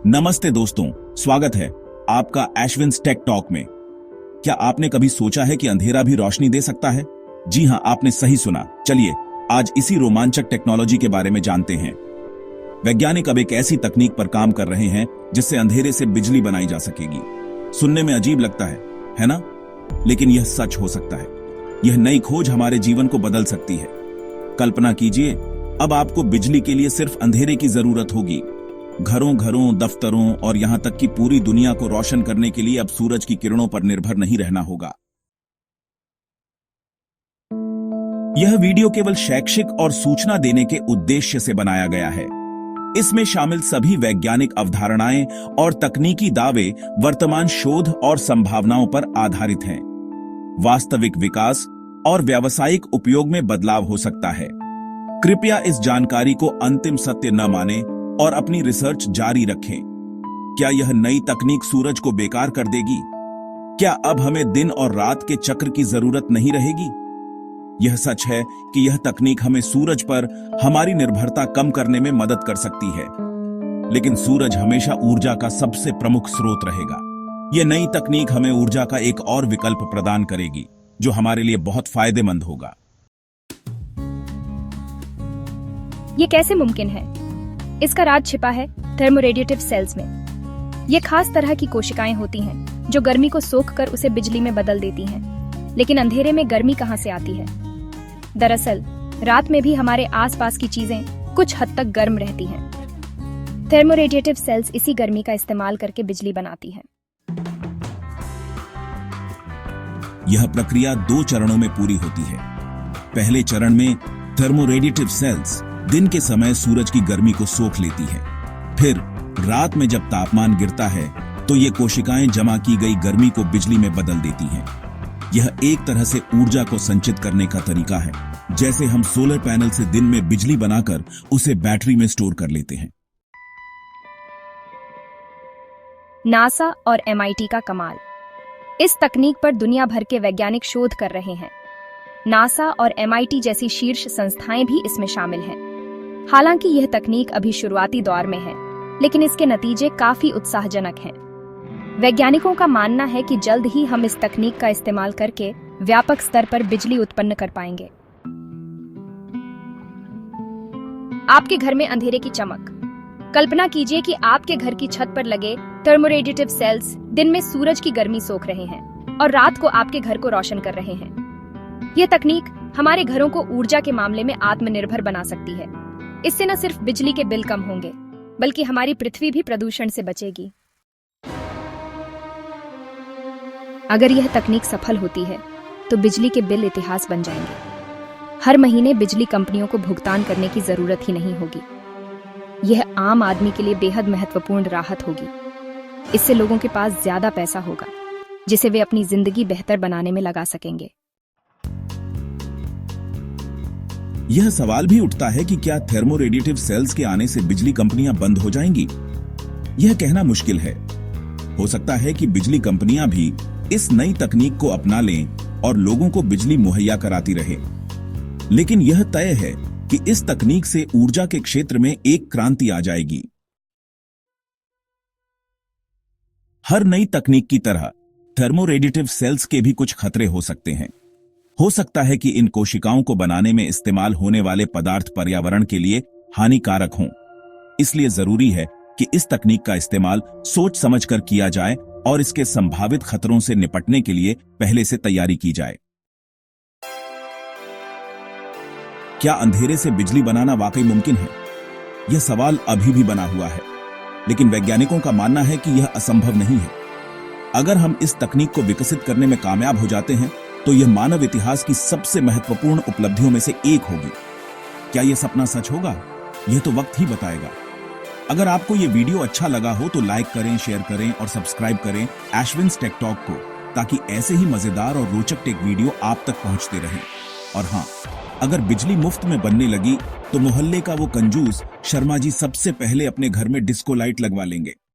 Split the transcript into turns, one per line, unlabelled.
नमस्ते दोस्तों, स्वागत है आपका एशविन्स टेक टॉक में। क्या आपने कभी सोचा है कि अंधेरा भी रोशनी दे सकता है? जी हां, आपने सही सुना। चलिए आज इसी रोमांचक टेक्नोलॉजी के बारे में जानते हैं। वैज्ञानिक अब एक ऐसी तकनीक पर काम कर रहे हैं जिससे अंधेरे से बिजली बनाई जा सकेगी। सुनने में अजीब लगता है ना? लेकिन यह सच हो सकता है। यह नई खोज हमारे जीवन को बदल सकती है। कल्पना कीजिए, अब आपको बिजली के लिए सिर्फ अंधेरे की जरूरत होगी। घरों, दफ्तरों और यहां तक कि पूरी दुनिया को रोशन करने के लिए अब सूरज की किरणों पर निर्भर नहीं रहना होगा। यह वीडियो केवल शैक्षिक और सूचना देने के उद्देश्य से बनाया गया है। इसमें शामिल सभी वैज्ञानिक अवधारणाएं और तकनीकी दावे वर्तमान शोध और संभावनाओं पर आधारित हैं। वास्तविक विकास और व्यावसायिक उपयोग में बदलाव हो सकता है। कृपया इस जानकारी को अंतिम सत्य न मानें और अपनी रिसर्च जारी रखें। क्या यह नई तकनीक सूरज को बेकार कर देगी? क्या अब हमें दिन और रात के चक्र की जरूरत नहीं रहेगी? यह सच है कि यह तकनीक हमें सूरज पर हमारी निर्भरता कम करने में मदद कर सकती है, लेकिन सूरज हमेशा ऊर्जा का सबसे प्रमुख स्रोत रहेगा। यह नई तकनीक हमें ऊर्जा का एक और विकल्प प्रदान करेगी जो हमारे लिए बहुत फायदेमंद होगा।
ये कैसे मुमकिन है? इसका राज छिपा है थर्मोरेडिएटिव सेल्स में। ये खास तरह की कोशिकाएं होती हैं जो गर्मी को सोखकर उसे बिजली में बदल देती हैं। लेकिन अंधेरे में गर्मी कहां से आती है? दरअसल रात में भी हमारे आसपास की चीजें कुछ हद तक गर्म रहती हैं। थर्मोरेडिएटिव सेल्स इसी गर्मी का इस्तेमाल करके बिजली बनाती हैं।
यह प्रक्रिया 2 चरणों में पूरी होती है। पहले चरण में थर्मोरेडिएटिव सेल्स दिन के समय सूरज की गर्मी को सोख लेती है। फिर रात में जब तापमान गिरता है तो ये कोशिकाएं जमा की गई गर्मी को बिजली में बदल देती हैं। यह एक तरह से ऊर्जा को संचित करने का तरीका है, जैसे हम सोलर पैनल से दिन में बिजली बनाकर उसे बैटरी में स्टोर कर लेते हैं।
नासा और MIT का कमाल। इस तकनीक पर दुनिया भर के वैज्ञानिक शोध कर रहे हैं। नासा और MIT जैसी शीर्ष संस्थाएं भी इसमें शामिल हैं। हालांकि यह तकनीक अभी शुरुआती दौर में है, लेकिन इसके नतीजे काफी उत्साहजनक हैं। वैज्ञानिकों का मानना है कि जल्द ही हम इस तकनीक का इस्तेमाल करके व्यापक स्तर पर बिजली उत्पन्न कर पाएंगे। आपके घर में अंधेरे की चमक। कल्पना कीजिए कि आपके घर की छत पर लगे थर्मोरेडिएटिव सेल्स दिन में सूरज की गर्मी सोख रहे हैं और रात को आपके घर को रोशन कर रहे हैं। यह तकनीक हमारे घरों को ऊर्जा के मामले में आत्मनिर्भर बना सकती है। इससे न सिर्फ बिजली के बिल कम होंगे, बल्कि हमारी पृथ्वी भी प्रदूषण से बचेगी। अगर यह तकनीक सफल होती है तो बिजली के बिल इतिहास बन जाएंगे। हर महीने बिजली कंपनियों को भुगतान करने की जरूरत ही नहीं होगी। यह आम आदमी के लिए बेहद महत्वपूर्ण राहत होगी। इससे लोगों के पास ज्यादा पैसा होगा जिसे वे अपनी जिंदगी बेहतर बनाने में लगा सकेंगे।
यह सवाल भी उठता है कि क्या थर्मोरेडिएटिव सेल्स के आने से बिजली कंपनियां बंद हो जाएंगी? यह कहना मुश्किल है। हो सकता है कि बिजली कंपनियां भी इस नई तकनीक को अपना लें और लोगों को बिजली मुहैया कराती रहे। लेकिन यह तय है कि इस तकनीक से ऊर्जा के क्षेत्र में एक क्रांति आ जाएगी। हर नई तकनीक की तरह थर्मोरेडिएटिव सेल्स के भी कुछ खतरे हो सकते हैं। हो सकता है कि इन कोशिकाओं को बनाने में इस्तेमाल होने वाले पदार्थ पर्यावरण के लिए हानिकारक हों। इसलिए जरूरी है कि इस तकनीक का इस्तेमाल सोच समझकर किया जाए और इसके संभावित खतरों से निपटने के लिए पहले से तैयारी की जाए। क्या अंधेरे से बिजली बनाना वाकई मुमकिन है? यह सवाल अभी भी बना हुआ है, लेकिन वैज्ञानिकों का मानना है कि यह असंभव नहीं है। अगर हम इस तकनीक को विकसित करने में कामयाब हो जाते हैं तो यह मानव इतिहास की सबसे महत्वपूर्ण उपलब्धियों में से एक होगी। क्या यह सपना सच होगा? यह तो वक्त ही बताएगा। अगर आपको यह वीडियो अच्छा लगा हो तो लाइक करें, शेयर करें और सब्सक्राइब करें एशविन्स टेक टॉक को, ताकि ऐसे ही मजेदार और रोचक टेक वीडियो आप तक पहुंचते रहें। और हां, अगर बिजली मुफ्त में बनने लगी तो मोहल्ले का वो कंजूस शर्मा जी सबसे पहले अपने घर में डिस्को लाइट लगवा लेंगे।